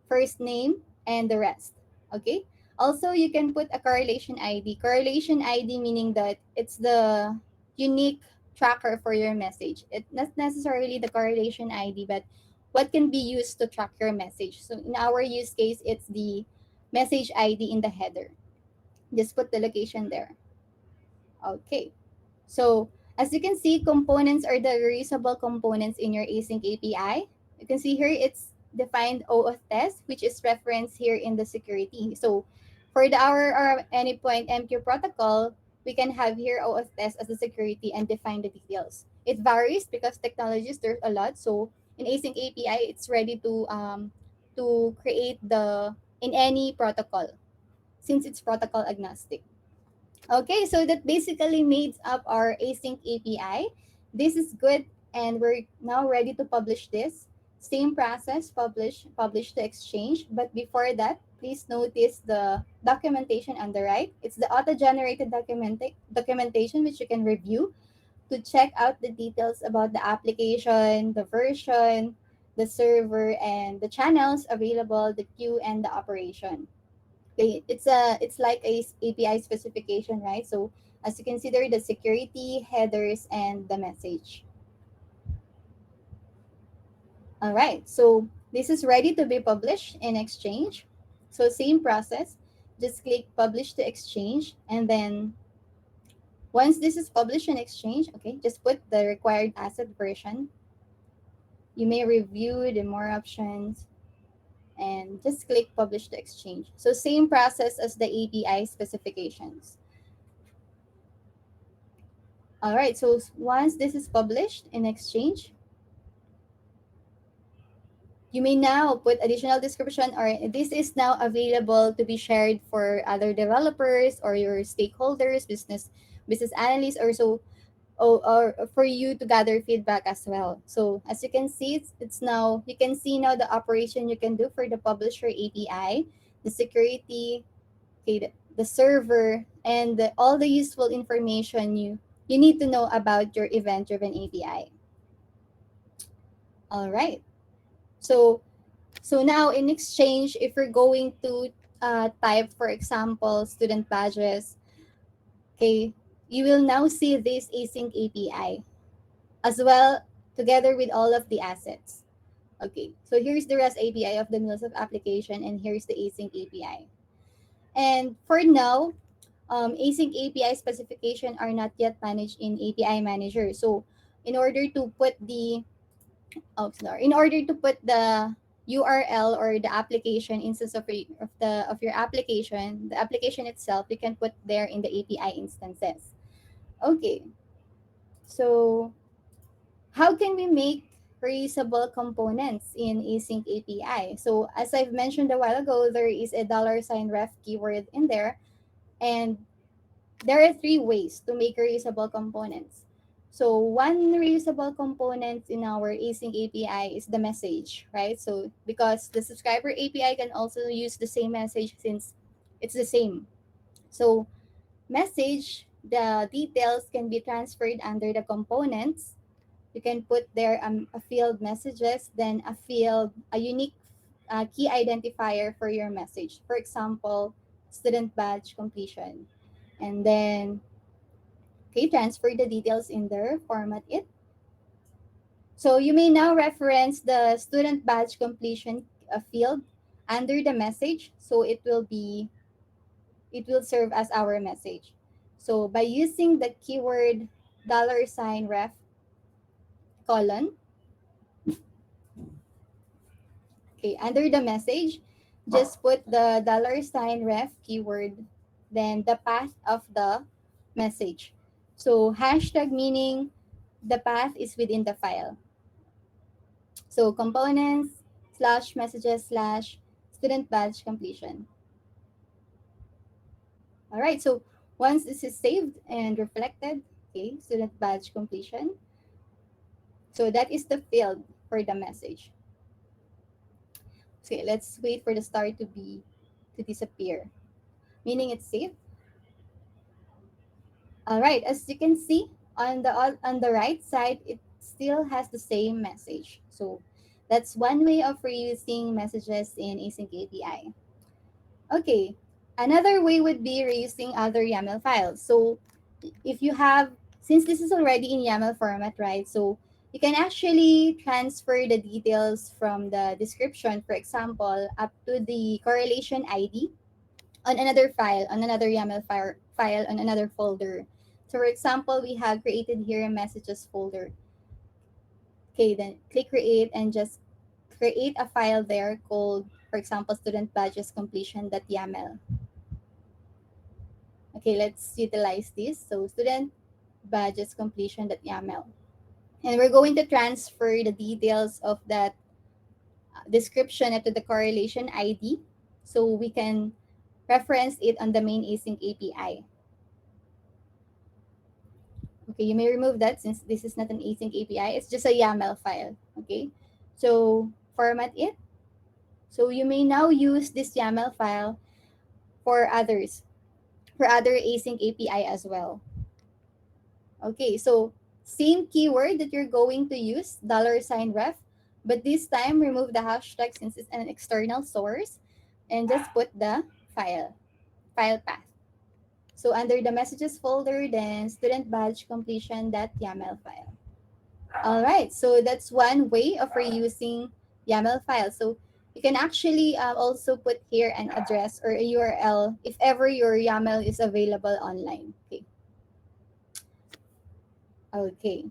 first name, and the rest. Okay? Also, you can put a correlation ID. Correlation ID meaning that it's the unique tracker for your message. It's not necessarily the correlation ID, but what can be used to track your message. So in our use case, it's the message ID in the header. Just put the location there. Okay. So as you can see, components are the reusable components in your async API. You can see here it's defined OAuth test, which is referenced here in the security. So for the our anypoint MQ protocol, we can have here OAuth test as a security and define the details. It varies because technologies there's a lot. So in async API, it's ready to create the in any protocol since it's protocol agnostic. Okay, so that basically makes up our async API. This is good, and we're now ready to publish this. Same process, publish to Exchange. But before that, please notice the documentation on the right. It's the auto-generated documentation which you can review to check out the details about the application, the version, the server, and the channels available, the queue, and the operation. Okay, it's like a API specification, right? So as you consider the security, headers, and the message. All right, so this is ready to be published in Exchange. So same process, just click publish to Exchange, and then once this is published in Exchange, okay, just put the required asset version. You may review the more options and just click publish to Exchange. So same process as the API specifications. All right, so once this is published in Exchange, you may now put additional description or this is now available to be shared for other developers or your stakeholders, business analysts or so or for you to gather feedback as well. So as you can see, it's now you can see now the operation you can do for the publisher API, the security, okay, the server, and all the useful information you need to know about your event-driven API. All right. So now in exchange, if we're going to type, for example, student badges, okay, you will now see this async API as well together with all of the assets. Okay, so here's the REST API of the MuleSoft application, and here's the async API. And for now, async API specification are not yet managed in API Manager. So in order to put the in order to put the URL or the application instance of your application, the application itself, you can put there in the API instances. Okay, so how can we make reusable components in async API? So as I've mentioned a while ago, there is a $ref keyword in there, and there are three ways to make reusable components. So one reusable component in our async API is the message, right? So because the subscriber API can also use the same message since it's the same. So message, the details can be transferred under the components. You can put there a field messages, then a unique key identifier for your message. For example, student badge completion. And then, okay, transfer the details in there, format it. So you may now reference the student badge completion field under the message. So it will serve as our message. So by using the keyword $ref colon, okay, under the message, just put the $ref keyword, then the path of the message. So hashtag meaning the path is within the file. So components slash messages slash student badge completion. All right. So once this is saved and reflected, okay, student badge completion. So that is the field for the message. Okay, let's wait for the star to disappear, meaning it's saved. All right. As you can see on the right side, it still has the same message. So that's one way of reusing messages in Async API. Okay. Another way would be reusing other YAML files. So if you have, since this is already in YAML format, right? So you can actually transfer the details from the description, for example, up to the correlation ID on another file, on another YAML file on another folder. So for example, we have created here a messages folder. Okay, then click create and just create a file there called, for example, student badges completion.yaml. Okay, let's utilize this. So student badges completion.yaml. And we're going to transfer the details of that description to the correlation ID so we can reference it on the main async API. Okay, you may remove that since this is not an async API. It's just a YAML file. Okay, so format it. So you may now use this YAML file for others, for other async API as well. Okay, so same keyword that you're going to use, $ref, but this time remove the hashtag since it's an external source and just put the file path. So under the messages folder, then student badge completion.yaml file. All right, so that's one way of reusing YAML files. So you can actually also put here an address or a URL if ever your YAML is available online. Okay. Okay.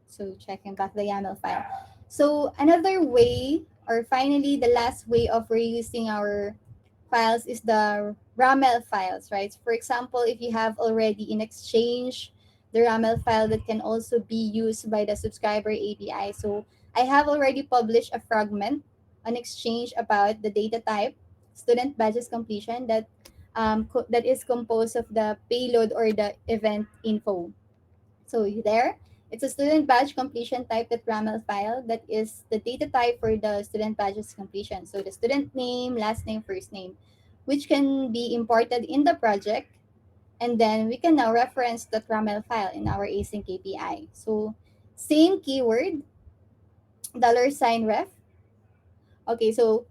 So checking back the YAML file. So another way, or finally the last way of reusing our files is the RAML files, right? So for example, if you have already in Exchange the RAML file that can also be used by the subscriber API. So I have already published a fragment on Exchange about the data type, student badges completion, that is composed of the payload or the event info. So there, it's a student badge completion type that RAML file that is the data type for the student badges completion. So the student name, last name, first name, which can be imported in the project. And then we can now reference that RAML file in our async API. So same keyword, $ref. Okay, so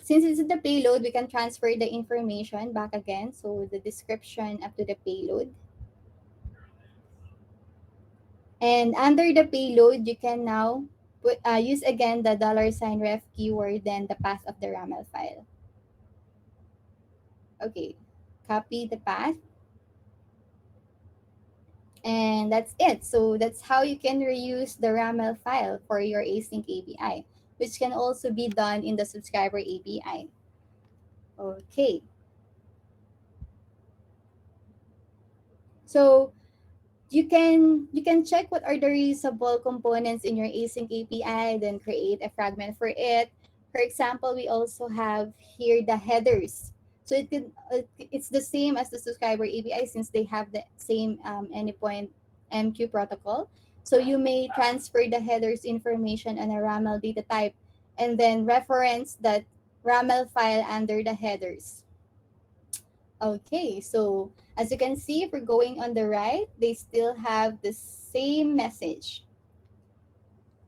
since it's the payload, we can transfer the information back again. So the description up to the payload. And under the payload, you can now use again the $ref keyword, then the path of the RAML file. Okay, copy the path. And that's it. So that's how you can reuse the RAML file for your async API, which can also be done in the subscriber API. Okay. So you can check what are the reusable components in your async API, then create a fragment for it. For example, we also have here the headers. So it's the same as the subscriber API since they have the same anypoint MQ protocol. So you may transfer the headers information on a RAML data type and then reference that RAML file under the headers. Okay, so as you can see, if we're going on the right, they still have the same message.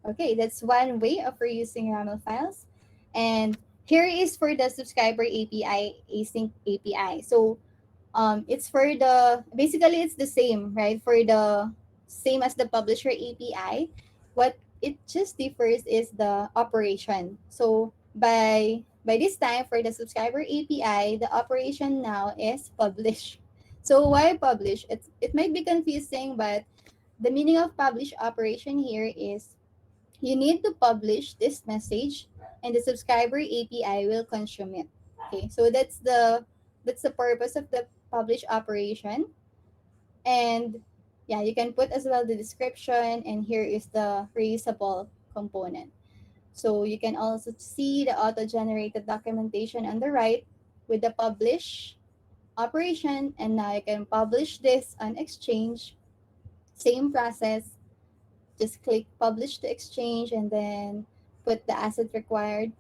Okay, that's one way of reusing YAML files. And here is for the subscriber API, async API. So it's for the, basically it's the same, right? For the same as the publisher API. What It just differs is the operation. So by this time for the subscriber API, the operation now is publish. So why publish? It might be confusing, but the meaning of publish operation here is you need to publish this message and the subscriber API will consume it. Okay, so that's the purpose of the publish operation. And yeah, you can put as well the description, and here is the reusable component. So you can also see the auto-generated documentation on the right with the publish operation, and now you can publish this on Exchange. Same process, just click publish to Exchange and then put the asset version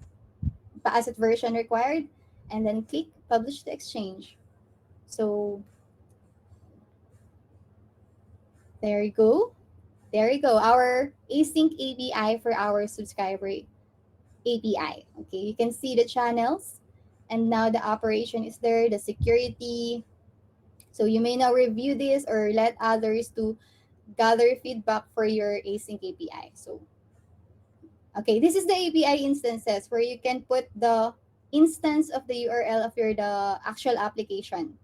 required, and then click publish to Exchange. So there you go. There you go. Our async API for our subscriber API. Okay, you can see the channels, and now the operation is there, the security. So you may now review this or let others to gather feedback for your async API. So okay, this is the API instances where you can put the instance of the URL of your the actual application.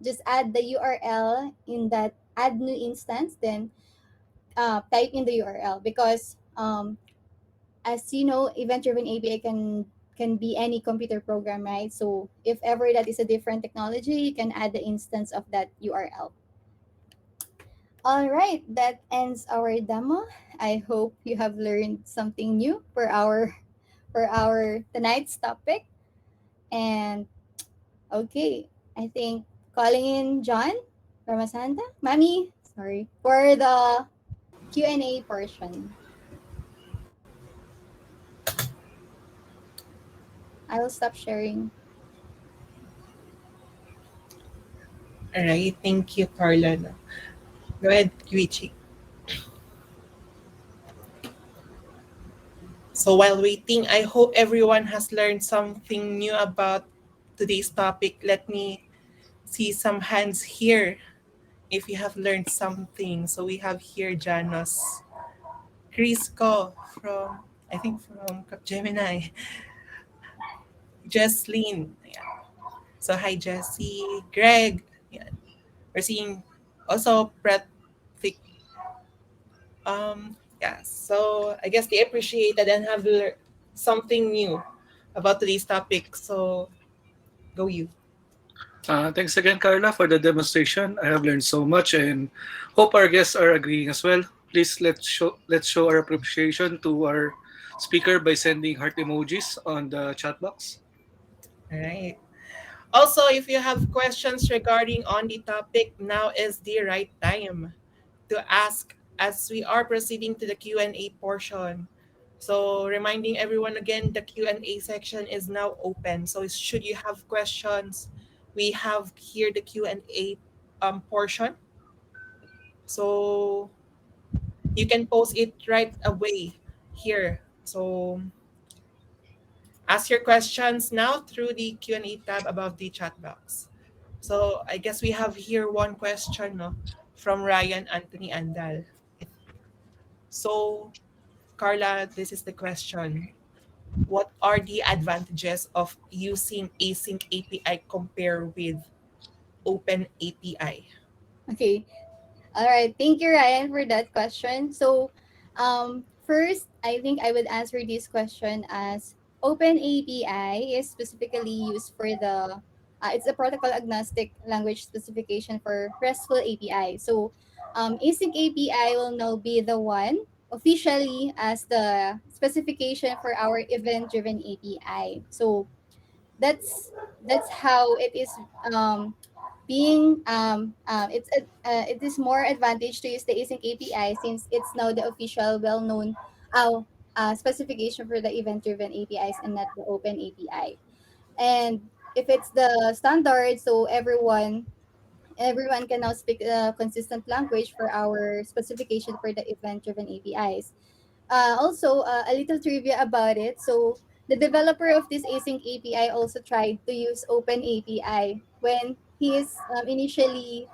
Just add the URL in that add new instance, then type in the URL because as you know, event-driven API can be any computer program, right? So if ever that is a different technology, you can add the instance of that URL. All right, that ends our demo. I hope you have learned something new for our tonight's topic. And okay, I think calling in John Ramasanta, Mami, sorry, for the Q&A portion. I will stop sharing. All right. Thank you, Carla. Go ahead, Yuichi. So while waiting, I hope everyone has learned something new about today's topic. Let me see some hands here if you have learned something. So we have here Janos, Crisco from, I think from Capgemini, Jesslyn. Yeah. So hi, Jessie, Greg. Yeah. We're seeing also Pratik. Yeah. So I guess they appreciated and have learned something new about today's topic. So go you. Thanks again, Carla, for the demonstration. I have learned so much and hope our guests are agreeing as well. Please let's show our appreciation to our speaker by sending heart emojis on the chat box. All right. Also, if you have questions regarding on the topic, now is the right time to ask as we are proceeding to the Q&A portion. So, reminding everyone again, the Q&A section is now open. So, should you have questions, we have here the Q&A portion. So, you can post it right away here. So, ask your questions now through the Q&A tab above the chat box. So I guess we have here one question, no, from Ryan Anthony Andal. So Carla, this is the question. What are the advantages of using async API compare with open API? Okay. All right. Thank you, Ryan, for that question. So, first, I think I would answer this question as Open API is specifically used for it's a protocol agnostic language specification for RESTful API. So, Async API will now be the one officially as the specification for our event-driven API. So, that's how it is being it is more advantage to use the async API since it's now the official well-known uh, specification for the event-driven APIs and not the open API. And if it's the standard, so everyone can now speak a consistent language for our specification for the event-driven APIs. Also, a little trivia about it. So, the developer of this async API also tried to use Open API when he is initially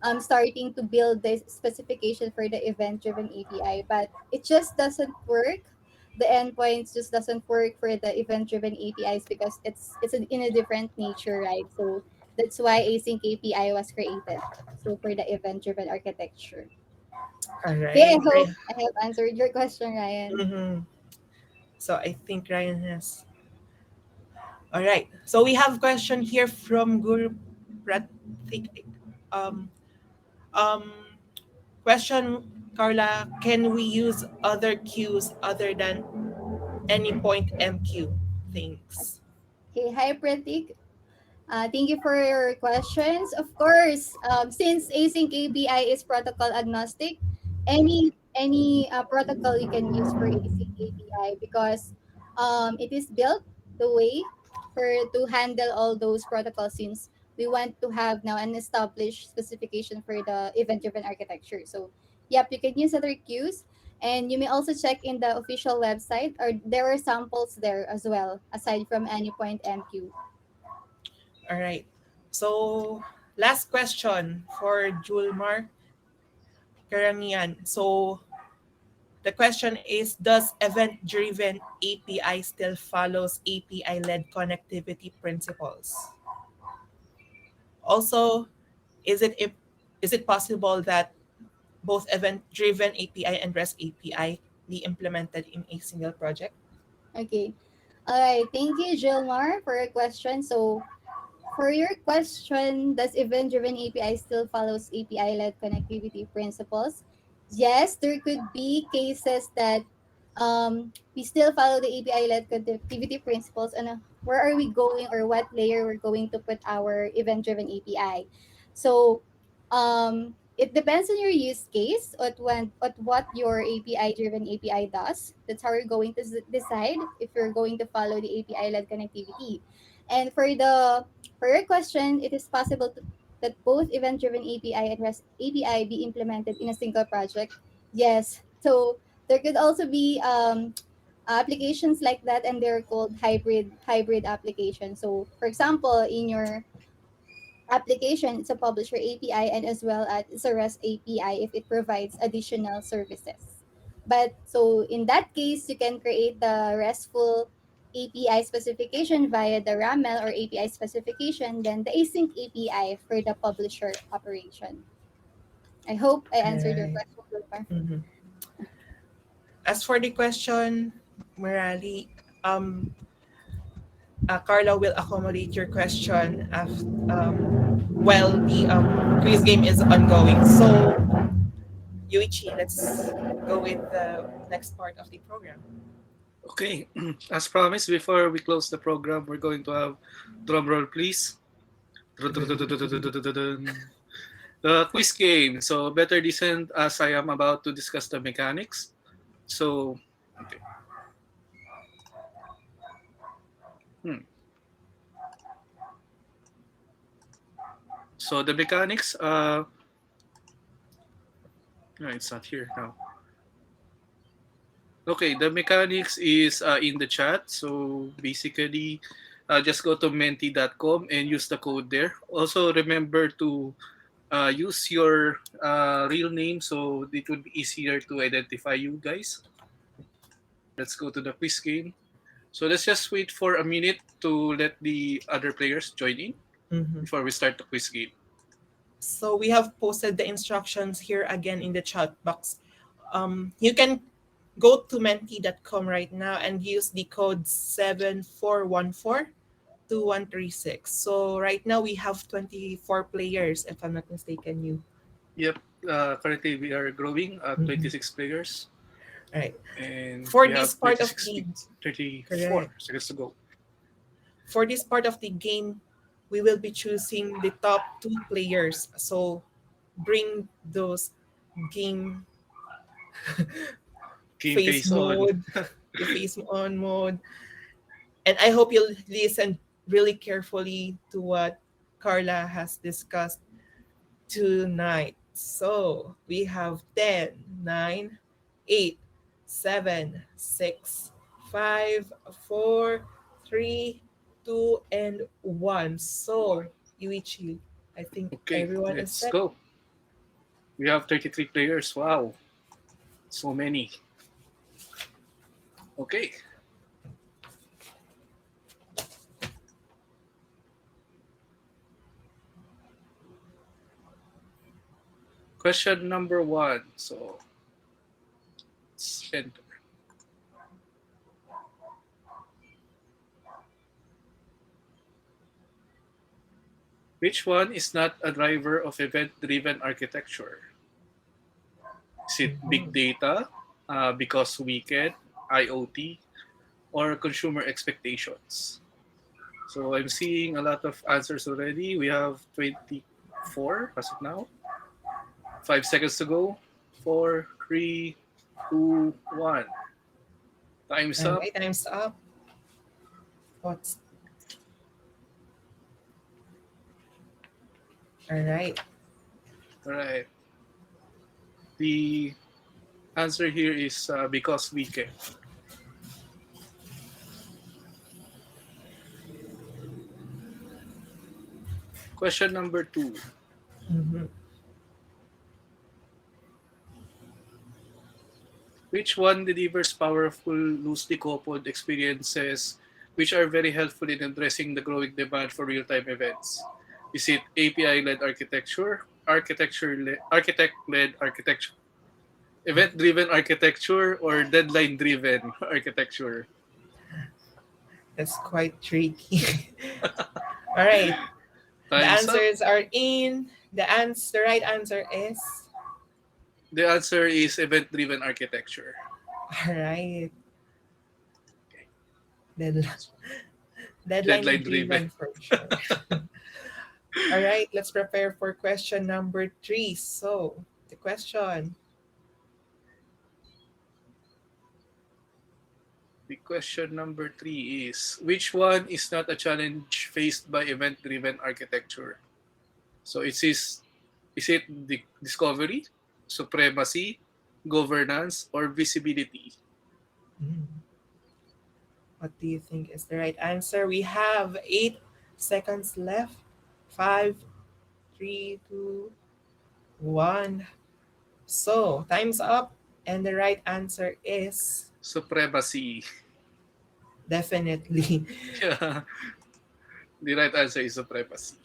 starting to build this specification for the event-driven API, but it just doesn't work. The endpoints just doesn't work for the event-driven APIs because in a different nature, right? So that's why async API was created. So for the event-driven architecture. All Okay, I right. hope I have answered your question, Ryan. Mm-hmm. So I think Ryan has. All right. So we have question here from Guru Pratik. Um, um, question, Carla. Can we use other queues other than any point MQ? Thanks. Okay, hi Pratik. Thank you for your questions. Of course, since async API is protocol agnostic, any protocol you can use for async API because it is built the way for to handle all those protocols since we want to have now an established specification for the event-driven architecture. So, yep, you can use other queues. And you may also check in the official website, or there are samples there as well, aside from AnyPoint MQ. All right. So last question for Julmar Karamian. So the question is, does event-driven API still follows API-led connectivity principles? Also, is it possible that both event-driven API and REST API be implemented in a single project? Okay. All right. Thank you, Jilmar, for your question. So, for your question, does event-driven API still follows API-led connectivity principles? Yes, there could be cases that we still follow the API-led connectivity principles and where are we going or what layer we're going to put our event-driven API. So it depends on your use case at what your API-driven API does. That's how you're going to decide if you're going to follow the API-led connectivity. And for your question, it is possible that both event-driven API and REST API be implemented in a single project. Yes. So there could also be applications like that, and they're called hybrid applications. So, for example, in your application, it's a publisher API and as well as it's a REST API if it provides additional services. But so in that case, you can create the RESTful API specification via the RAML or API specification, then the async API for the publisher operation. I hope I answered your Right. question, Wilmar. Mhm. As for the question, Merali, um, Carla will accommodate your question while the quiz game is ongoing. So, Yuichi, let's go with the next part of the program. Okay, as promised, before we close the program, we're going to have drum roll, please. The quiz game. So better listen as I am about to discuss the mechanics. So, okay. Hmm. So the mechanics. No, it's not here now. Okay, the mechanics is in the chat. So basically, just go to menti.com and use the code there. Also, remember to use your real name so it would be easier to identify you guys. Let's go to the quiz game. So let's just wait for a minute to let the other players join in Mhm. before we start the quiz game. So we have posted the instructions here again in the chat box. You can go to menti.com right now and use the code 74142136. So right now we have 24 players, if I'm not mistaken, you. Yep, currently we are growing at Mhm. 26 players All right. and For we have this part of 36 the minutes, 34 correct. seconds to go. For this part of the game, we will be choosing the top two players. So bring those game Game face face on. mode, the face on mode. And I hope you'll listen really carefully to what Carla has discussed tonight. So we have 10, 9, 8, 7, 6, 5, 4, 3, 2, and 1. So, Yuichi, I think Okay, everyone is let's set. go. We have 33 players. Wow, so many. Okay. Question number one. So let's enter. Which one is not a driver of event-driven architecture? Is it big Mhm. data, because we can, IoT, or consumer expectations? So I'm seeing a lot of answers already. We have 24 as of now. 5 seconds to go. Four, three, two, one. Time's All up. right, time's up. What's all right? All right. The answer here is because we can. Question number two. Mm-hmm. Which one delivers powerful, loosely coupled experiences which are very helpful in addressing the growing demand for real-time events? Is it API-led architecture, architect-led architecture, event-driven architecture, or deadline-driven architecture? That's quite tricky. All right, the Time's up. answers are in. The right answer is The answer is event-driven architecture. all right. Deadline, deadline Deadline-driven. driven for sure. All right, let's prepare for question number three. So the question: The question number three is, which one is not a challenge faced by event-driven architecture? So is it the discovery, supremacy, governance, or visibility? hmm, what do you think is the right answer? We have 8 seconds left. Five, three, two, one. So time's up, and the right answer is Supremacy. definitely. Yeah, the right answer is supremacy.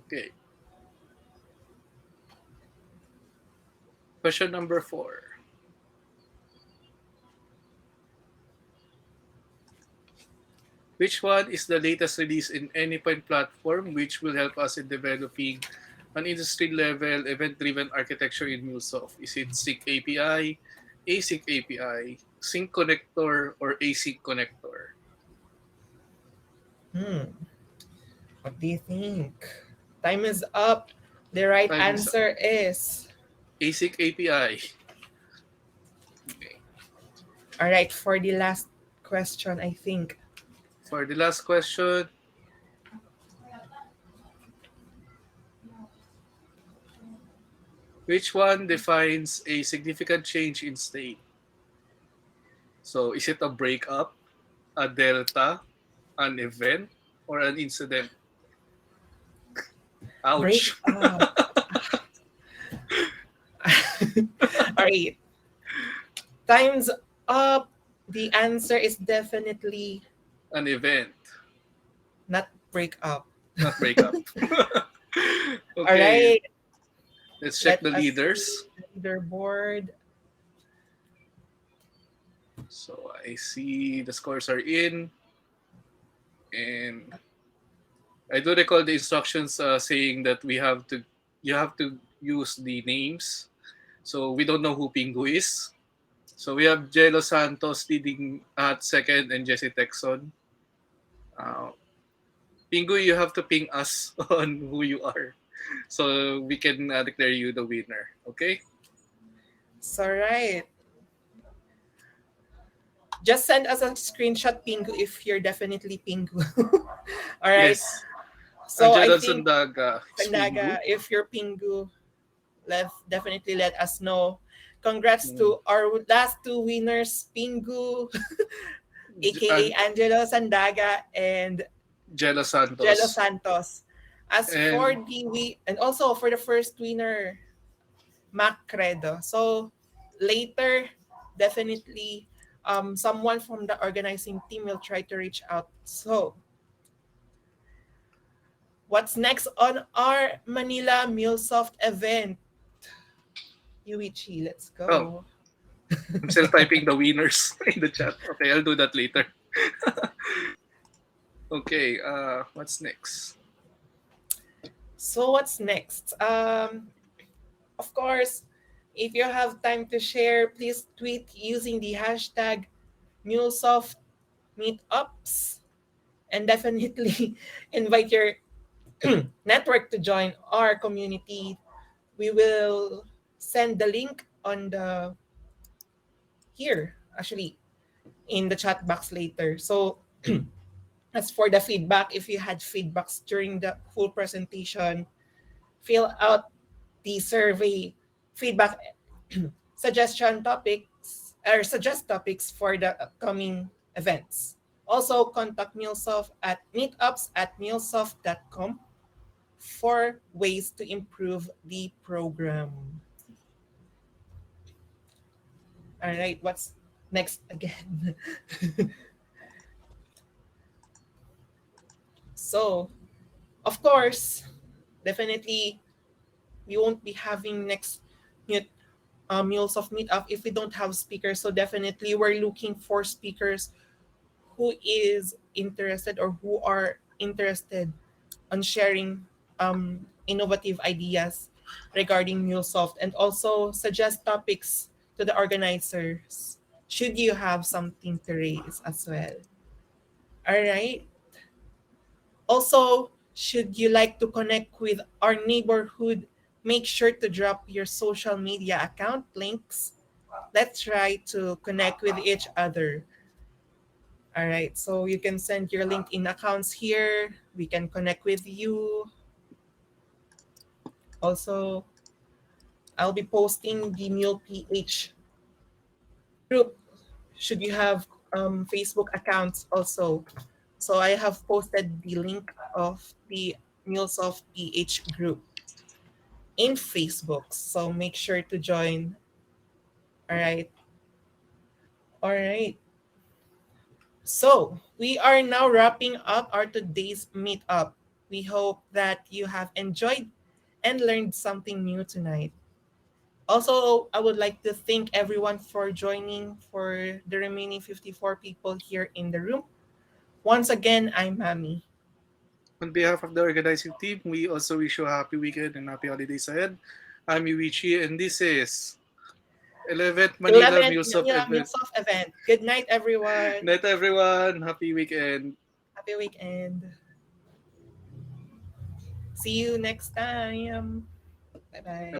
Okay. Question number four. Which one is the latest release in any point platform which will help us in developing an industry level event driven architecture in MuleSoft? Is it Sync API, Async API, Sync Connector, or Async Connector? Hmm. What do you think? Time is up. The right Time is answer is Async API. Okay. all right for the last question, I think. For the last question, which one defines a significant change in state? So is it a breakup, a delta, an event, or an incident? Break Ouch. up. All right. Time's up. The answer is definitely An event, not break up. not breakup. All Okay, right. let's check Let the us see leaders. the leaderboard. So I see the scores are in, and I do recall the instructions saying that you have to use the names. So we don't know who Pingu is. So we have Jello Santos leading at second and Jesse Texon. Uh, Pingu, you have to ping us on who you are so we can declare you the winner. Okay? So, right. Just send us a screenshot, Pingu, if you're definitely Pingu. All right. Yes. So, I Angelo think, Sandaga is Pingu. Naga, if you're Pingu, definitely let us know. Congrats Mm. to our last two winners, Pingu, aka And Angelo Sandaga and Jello Jello Santos. Santos. As for And the we and also for the first winner, Mac Credo. So later, definitely, someone from the organizing team will try to reach out. So what's next on our Manila MuleSoft event? Yuichi, let's Oh, go. I'm still typing the winners in the chat. Okay, I'll do that later. Okay, what's next? So what's next? Of course, if you have time to share, please tweet using the hashtag MuleSoft Meetups, and definitely invite your network to join our community. We will send the link on the here actually in the chat box later. So as for the feedback, if you had feedbacks during the full presentation, fill out the survey feedback suggestion topics or suggest topics for the upcoming events. Also, contact MuleSoft at meetups@mulesoft.com for ways to improve the program. All right, what's next again? So, of course, definitely we won't be having next mute Mules of Meetup if we don't have speakers. So definitely we're looking for speakers who is interested or who are interested on sharing innovative ideas regarding MuleSoft and also suggest topics to the organizers should you have something to raise as well. All right. Also, should you like to connect with our neighborhood, make sure to drop your social media account links. Let's try to connect with each other. All right, so you can send your LinkedIn accounts here. We can connect with you. Also, I'll be posting the Mule PH group. Should you have Facebook accounts also? So I have posted the link of the MuleSoft PH group in Facebook. So make sure to join. All right. All right. So we are now wrapping up our today's meetup. We hope that you have enjoyed and learned something new tonight. Also, I would like to thank everyone for joining for the remaining 54 people here in the room. Once again, I'm Mami. On behalf of the organizing team, we also wish you a happy weekend and happy holidays ahead. I'm Yuichi, and this is 11th Manila 11th MuleSoft Manila event. MuleSoft event. Good night, everyone. Night, everyone. Happy weekend. Happy weekend. See you next time. Bye Bye bye.